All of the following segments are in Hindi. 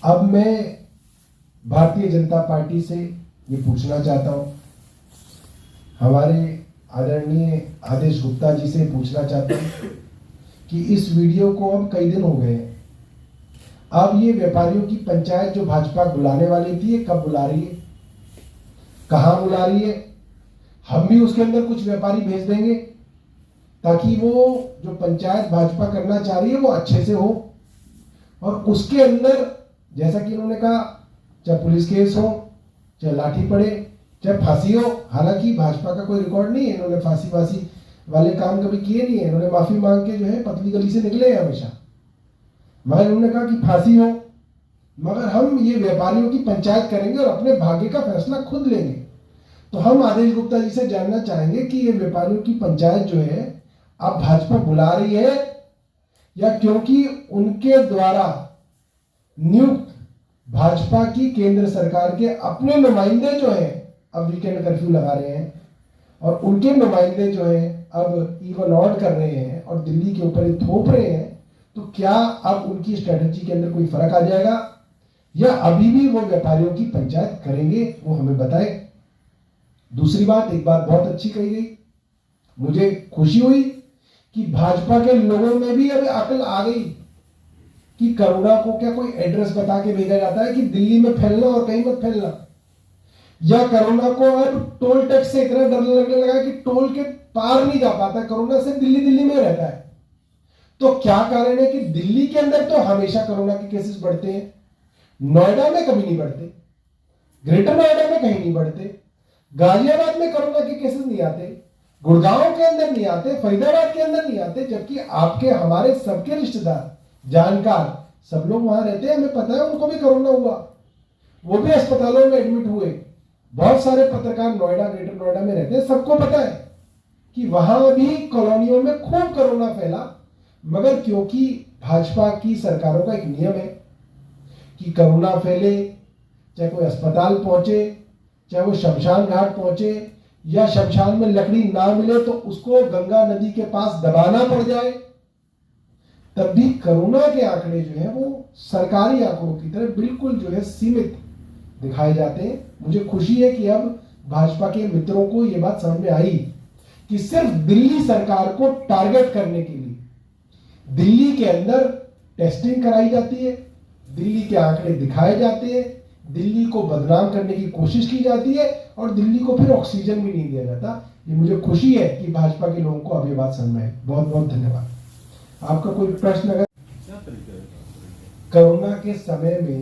अब मैं भारतीय जनता पार्टी से ये पूछना चाहता हूं, हमारे आदरणीय आदेश गुप्ता जी से पूछना चाहता हूं कि इस वीडियो को अब कई दिन हो गए हैं। अब ये व्यापारियों की पंचायत जो भाजपा बुलाने वाली थी, ये कब बुला रही है, कहां बुला रही है? हम भी उसके अंदर कुछ व्यापारी भेज देंगे ताकि वो जो पंचायत भाजपा करना चाह रही है वो अच्छे से हो। और उसके अंदर जैसा कि उन्होंने कहा, चाहे पुलिस केस हो, चाहे लाठी पड़े, चाहे फांसी हो। हालांकि भाजपा का कोई रिकॉर्ड नहीं है, इन्होंने फांसी वाले काम कभी किए नहीं है। इन्होंने माफी मांग के जो है पतली गली से निकले हैं हमेशा, मगर उन्होंने कहा कि फांसी हो। मगर हम ये व्यापारियों की पंचायत करेंगे और अपने भाग्य का फैसला खुद लेंगे। तो हम आदेश गुप्ता जी से जानना चाहेंगे कि ये व्यापारियों की पंचायत जो है अब भाजपा बुला रही है, या क्योंकि उनके द्वारा नियुक्त भाजपा की केंद्र सरकार के अपने नुमाइंदे जो हैं अब वीकेंड कर्फ्यू लगा रहे हैं और उनके नुमाइंदे जो हैं अब इवन ऑड कर रहे हैं और दिल्ली के ऊपर थोप रहे हैं। तो क्या अब उनकी स्ट्रेटजी के अंदर कोई फर्क आ जाएगा या अभी भी वो व्यापारियों की पंचायत करेंगे, वो हमें बताए। दूसरी बात, एक बात बहुत अच्छी कही गई, मुझे खुशी हुई कि भाजपा के लोगों में भी अब अकल आ गई कि कोरोना को क्या कोई एड्रेस बता के भेजा जाता है कि दिल्ली में फैलना और कहीं मत फैलना, या कोरोना को अब टोल टैक्स से इतना डर लगने लगा कि टोल के पार नहीं जा पाता, कोरोना से दिल्ली में रहता है। तो क्या कारण है कि दिल्ली के अंदर तो हमेशा कोरोना के केसेस बढ़ते हैं, नोएडा में कभी नहीं बढ़ते, ग्रेटर नोएडा में कहीं नहीं बढ़ते, गाजियाबाद में कोरोना के केसेस नहीं आते, गुड़गांव के अंदर नहीं आते, फरीदाबाद के अंदर नहीं आते, जबकि आपके हमारे सबके रिश्तेदार जानकार सब लोग वहां रहते हैं, हमें पता है उनको भी कोरोना हुआ, वो भी अस्पतालों में एडमिट हुए। बहुत सारे पत्रकार नोएडा, ग्रेटर नोएडा में रहते हैं, सबको पता है कि वहां भी कॉलोनियों में खूब कोरोना फैला। मगर क्योंकि भाजपा की सरकारों का एक नियम है कि कोरोना फैले, चाहे कोई अस्पताल पहुंचे, चाहे वो शमशान घाट पहुंचे, या शमशान में लकड़ी ना मिले तो उसको गंगा नदी के पास दबाना पड़ जाए, तब भी कोरोना के आंकड़े जो है वो सरकारी आंकड़ों की तरह बिल्कुल जो है सीमित दिखाए जाते हैं। मुझे खुशी है कि अब भाजपा के मित्रों को यह बात समझ में आई कि सिर्फ दिल्ली सरकार को टारगेट करने के लिए दिल्ली के अंदर टेस्टिंग कराई जाती है, दिल्ली के आंकड़े दिखाए जाते हैं, दिल्ली को बदनाम करने की कोशिश की जाती है और दिल्ली को फिर ऑक्सीजन भी नहीं दिया जाता। ये मुझे खुशी है कि भाजपा के लोगों को अब ये बात समझ में आई। बहुत बहुत धन्यवाद। आपका कोई प्रश्न? अगर कोरोना के समय में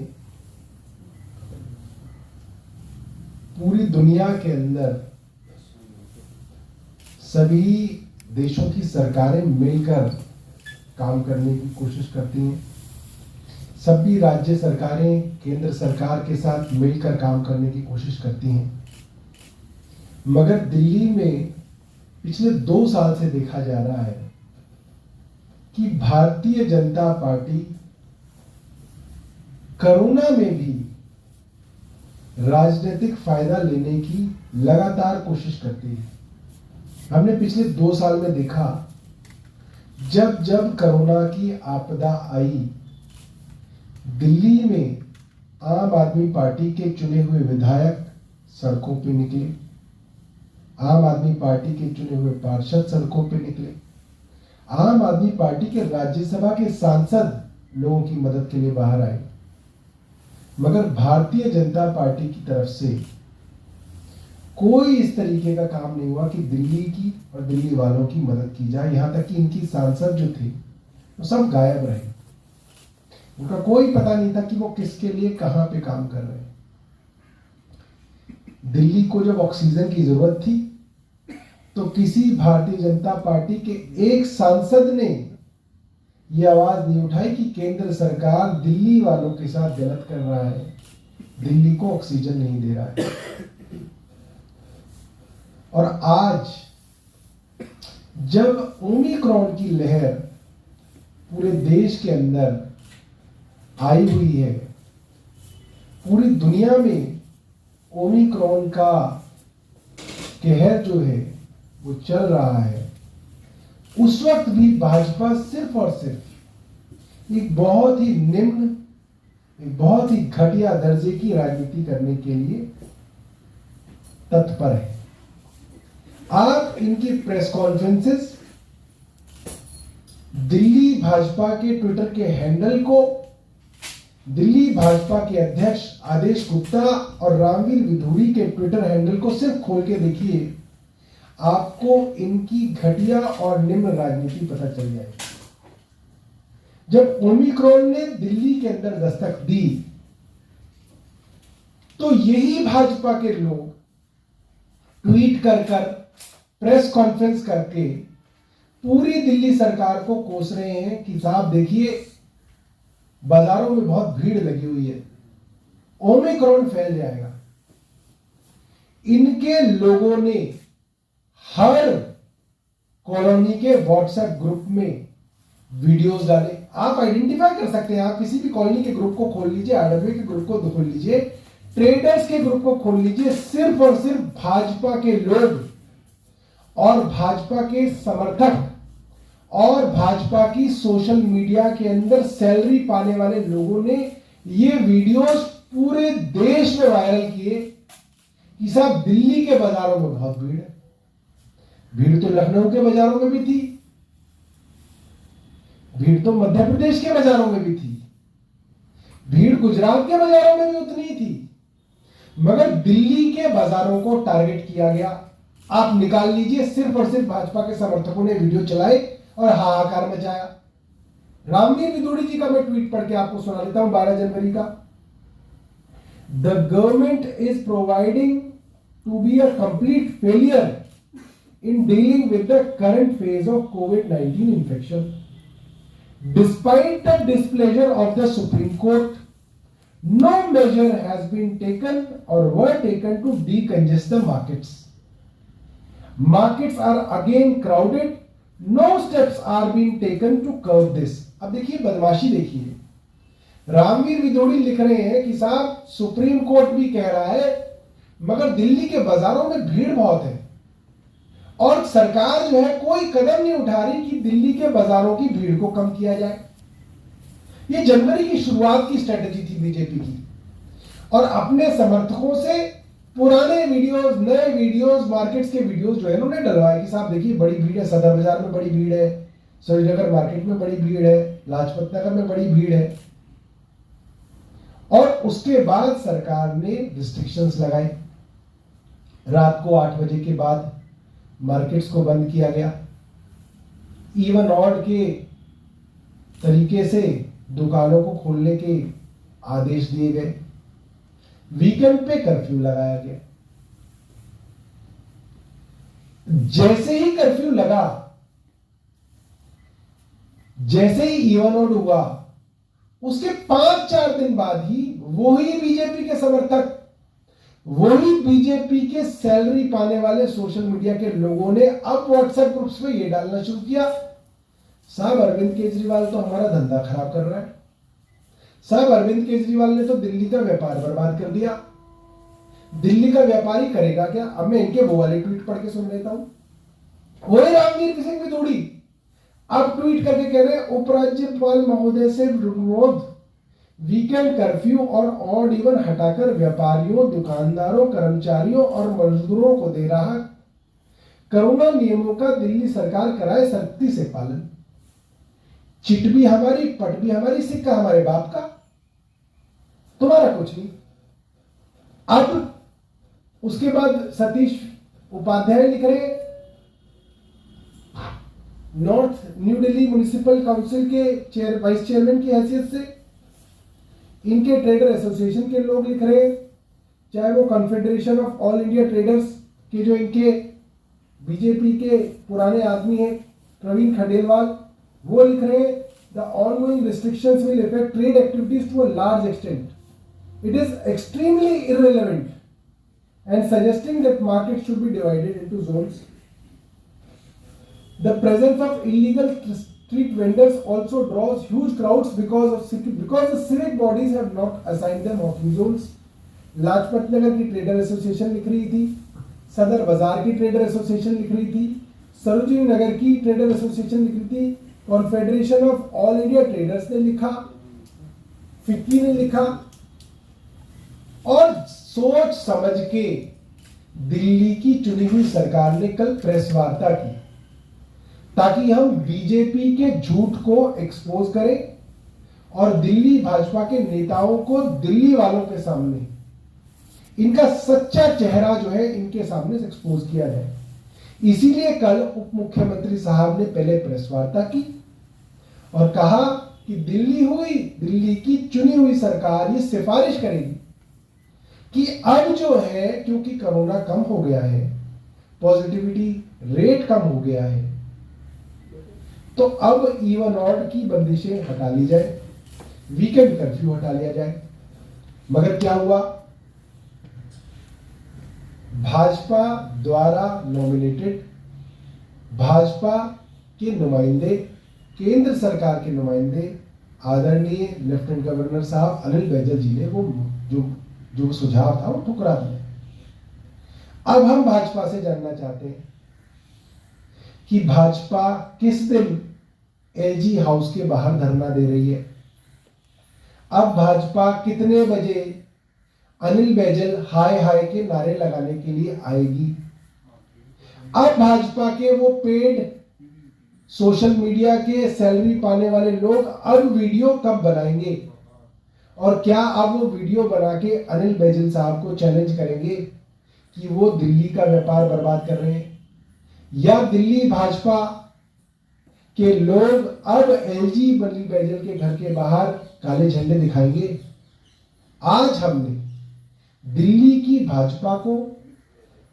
पूरी दुनिया के अंदर सभी देशों की सरकारें मिलकर काम करने की कोशिश करती हैं, सभी राज्य सरकारें केंद्र सरकार के साथ मिलकर काम करने की कोशिश करती हैं। मगर दिल्ली में पिछले 2 साल से देखा जा रहा है कि भारतीय जनता पार्टी कोरोना में भी राजनीतिक फायदा लेने की लगातार कोशिश करती है। हमने पिछले 2 साल में देखा, जब जब कोरोना की आपदा आई, दिल्ली में आम आदमी पार्टी के चुने हुए विधायक सड़कों पे निकले, आम आदमी पार्टी के चुने हुए पार्षद सड़कों पे निकले, आम आदमी पार्टी के राज्यसभा के सांसद लोगों की मदद के लिए बाहर आए। मगर भारतीय जनता पार्टी की तरफ से कोई इस तरीके का काम नहीं हुआ कि दिल्ली की और दिल्ली वालों की मदद की जाए। यहां तक कि इनकी सांसद जो थे वो सब गायब रहे, उनका कोई पता नहीं था कि वो किसके लिए कहां पे काम कर रहे हैं। दिल्ली को जब ऑक्सीजन की जरूरत थी तो किसी भारतीय जनता पार्टी के एक सांसद ने यह आवाज नहीं उठाई कि केंद्र सरकार दिल्ली वालों के साथ गलत कर रहा है, दिल्ली को ऑक्सीजन नहीं दे रहा है। और आज जब ओमिक्रॉन की लहर पूरे देश के अंदर आई हुई है, पूरी दुनिया में ओमिक्रॉन का कहर जो है वो चल रहा है, उस वक्त भी भाजपा सिर्फ और सिर्फ एक बहुत ही निम्न एक बहुत ही घटिया दर्जे की राजनीति करने के लिए तत्पर है। आप इनकी प्रेस कॉन्फ्रेंसेस, दिल्ली भाजपा के ट्विटर के हैंडल को, दिल्ली भाजपा के अध्यक्ष आदेश गुप्ता और रामवीर विधूड़ी के ट्विटर हैंडल को सिर्फ खोल के देखिए, आपको इनकी घटिया और निम्न राजनीति पता चल जाएगी। जब ओमिक्रॉन ने दिल्ली के अंदर दस्तक दी तो यही भाजपा के लोग ट्वीट कर प्रेस कॉन्फ्रेंस करके पूरी दिल्ली सरकार को कोस रहे हैं कि साहब देखिए बाजारों में बहुत भीड़ लगी हुई है, ओमिक्रॉन फैल जाएगा। इनके लोगों ने हर कॉलोनी के व्हाट्सएप ग्रुप में वीडियोस डाले। आप आइडेंटिफाई कर सकते हैं, आप किसी भी कॉलोनी के ग्रुप को खोल लीजिए, आरडब्ल्यू के ग्रुप को खोल लीजिए, ट्रेडर्स के ग्रुप को खोल लीजिए, सिर्फ और सिर्फ भाजपा के लोग और भाजपा के समर्थक और भाजपा की सोशल मीडिया के अंदर सैलरी पाने वाले लोगों ने ये वीडियोस पूरे देश में वायरल किए कि साहब दिल्ली के बाजारों में बहुत भीड़ है। भीड़ तो लखनऊ के बाजारों में भी थी, भीड़ तो मध्य प्रदेश के बाजारों में भी थी, भीड़ गुजरात के बाजारों में भी उतनी ही थी, मगर दिल्ली के बाजारों को टारगेट किया गया। आप निकाल लीजिए, सिर्फ और सिर्फ भाजपा के समर्थकों ने वीडियो चलाए और हाहाकार मचाया। रामवीर विधूड़ी जी का मैं ट्वीट पढ़ के आपको सुना देता हूं, 12 जनवरी का। The government is providing to be a complete failure in dealing with the current phase of COVID-19 infection. Despite the displeasure of the Supreme Court, no measure has been taken or were taken to decongest the markets. Markets are again crowded. No steps are being taken to curb this. अब देखिए बदमाशी देखिए, रामवीर विधूड़ी लिख रहे हैं कि साहब सुप्रीम कोर्ट भी कह रहा है मगर दिल्ली के बाजारों में भीड़ बहुत है और सरकार जो है कोई कदम नहीं उठा रही कि दिल्ली के बाजारों की भीड़ को कम किया जाए। ये जनवरी की शुरुआत की स्ट्रेटेजी थी बीजेपी की, और अपने समर्थकों से पुराने वीडियोस, नए वीडियोस, मार्केट्स के वीडियोस जो है उन्होंने डलवाए कि साहब देखिए बड़ी भीड़ है, सदर बाजार में बड़ी भीड़ है, श्रीनगर मार्केट में बड़ी भीड़ है, लाजपत नगर में बड़ी भीड़ है। और उसके बाद सरकार ने रिस्ट्रिक्शंस लगाई। रात को 8 बजे के बाद मार्केट्स को बंद किया गया। इवन ऑड के तरीके से दुकानों को खोलने के आदेश दिए गए। वीकेंड पे कर्फ्यू लगाया गया। जैसे ही कर्फ्यू लगा, जैसे ही इवन ऑड हुआ, उसके 5-4 दिन बाद ही वही बीजेपी के समर्थक, वही बीजेपी के सैलरी पाने वाले सोशल मीडिया के लोगों ने अब व्हाट्सएप ग्रुप्स में यह डालना शुरू किया, साहब अरविंद केजरीवाल तो हमारा धंधा खराब कर रहा है, साहब अरविंद केजरीवाल ने तो दिल्ली का व्यापार बर्बाद कर दिया, दिल्ली का व्यापारी करेगा क्या। अब मैं इनके वो वाले ट्वीट पढ़ के सुन लेता हूं। वही रामवीर सिंह विधूड़ी अब ट्वीट करके कह रहे हैं, उपराज्यपाल महोदय से अनुरोध, वीकेंड कर्फ्यू और ऑड इवन हटाकर व्यापारियों, दुकानदारों, कर्मचारियों और मजदूरों को दे रहा कोरोना नियमों का दिल्ली सरकार कराए सख्ती से पालन। चिट भी हमारी, पट भी हमारी, सिक्का हमारे बाप का, तुम्हारा कुछ नहीं। अब उसके बाद सतीश उपाध्याय लिख रहे, north new Delhi municipal council के वाइस चेयरमैन की हैसियत से इनके ट्रेडर एसोसिएशन के लोग लिख रहे हैं, चाहे वो confederation of all India traders के जो इनके बीजेपी के पुराने आदमी हैं प्रवीण खंडेलवाल, वो लिख रहे हैं, the ongoing restrictions will affect trade activities to a large extent, it is extremely irrelevant and suggesting that market should be divided into zones. The presence of illegal street vendors also draws huge crowds because the civic bodies have not assigned them hawking zones. Lajpat Nagar की ट्रेडर एसोसिएशन लिख रही थी, सदर बाजार की ट्रेडर एसोसिएशन लिख रही थी, सरोजिनी नगर की ट्रेडर एसोसिएशन लिख रही थी, confederation of all India traders ने लिखा, फिक्की ने लिखा और सोच समझ के दिल्ली की चुनी हुई सरकार ने कल प्रेस वार्ता की ताकि हम बीजेपी के झूठ को एक्सपोज करें और दिल्ली भाजपा के नेताओं को दिल्ली वालों के सामने इनका सच्चा चेहरा जो है इनके सामने से एक्सपोज किया जाए। इसीलिए कल उप मुख्यमंत्री साहब ने पहले प्रेस वार्ता की और कहा कि दिल्ली की चुनी हुई सरकार ये सिफारिश करेगी कि अब जो है, क्योंकि कोरोना कम हो गया है, पॉजिटिविटी रेट कम हो गया है, तो अब इवन ऑड की बंदिशें हटा ली जाए, वीकेंड कर्फ्यू हटा लिया जाए। मगर क्या हुआ, भाजपा द्वारा नॉमिनेटेड भाजपा के नुमाइंदे, केंद्र सरकार के नुमाइंदे आदरणीय लेफ्टिनेंट गवर्नर साहब अनिल बैजल जी ने वो जो सुझाव था वो ठुकरा दिया। अब हम भाजपा से जानना चाहते हैं कि भाजपा किस दिन एलजी हाउस के बाहर धरना दे रही है। अब भाजपा कितने बजे अनिल बैजल हाय हाय के नारे लगाने के लिए आएगी। अब भाजपा के वो पेड सोशल मीडिया के सैलरी पाने वाले लोग अब वीडियो कब बनाएंगे और क्या अब वो वीडियो बना के अनिल बैजल साहब को चैलेंज करेंगे कि वो दिल्ली का व्यापार बर्बाद कर रहे हैं, या दिल्ली भाजपा के लोग अब एलजी अनिल बैजल के घर के बाहर काले झंडे दिखाएंगे। आज हमने दिल्ली की भाजपा को,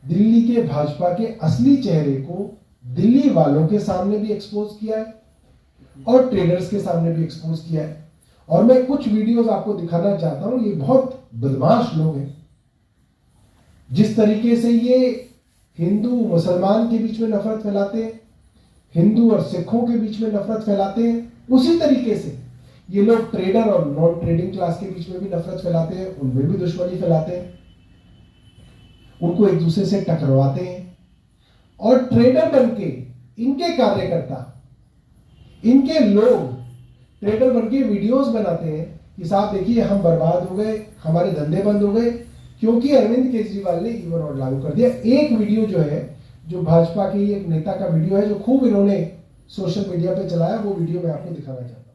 दिल्ली के भाजपा के असली चेहरे को दिल्ली वालों के सामने भी एक्सपोज किया है और ट्रेडर्स के सामने भी एक्सपोज किया है। और मैं कुछ वीडियोस आपको दिखाना चाहता हूं। ये बहुत बदमाश लोग हैं। जिस तरीके से ये हिंदू मुसलमान के बीच में नफरत फैलाते हैं, हिंदू और सिखों के बीच में नफरत फैलाते हैं, उसी तरीके से ये लोग ट्रेडर और नॉन ट्रेडिंग क्लास के बीच में भी नफरत फैलाते हैं, उनमें भी दुश्मनी फैलाते हैं, उनको एक दूसरे से टकराते हैं। और ट्रेडर बनके इनके कार्यकर्ता, इनके लोग ट्रेडर बनके वीडियोस बनाते हैं कि साहब देखिए हम बर्बाद हो गए, हमारे धंधे बंद हो गए क्योंकि अरविंद केजरीवाल ने इवन ऑड लागू कर दिया। एक वीडियो जो है, जो भाजपा के एक नेता का वीडियो है जो खूब इन्होंने सोशल मीडिया पे चलाया, वो वीडियो मैं आपको दिखाना चाहता हूं।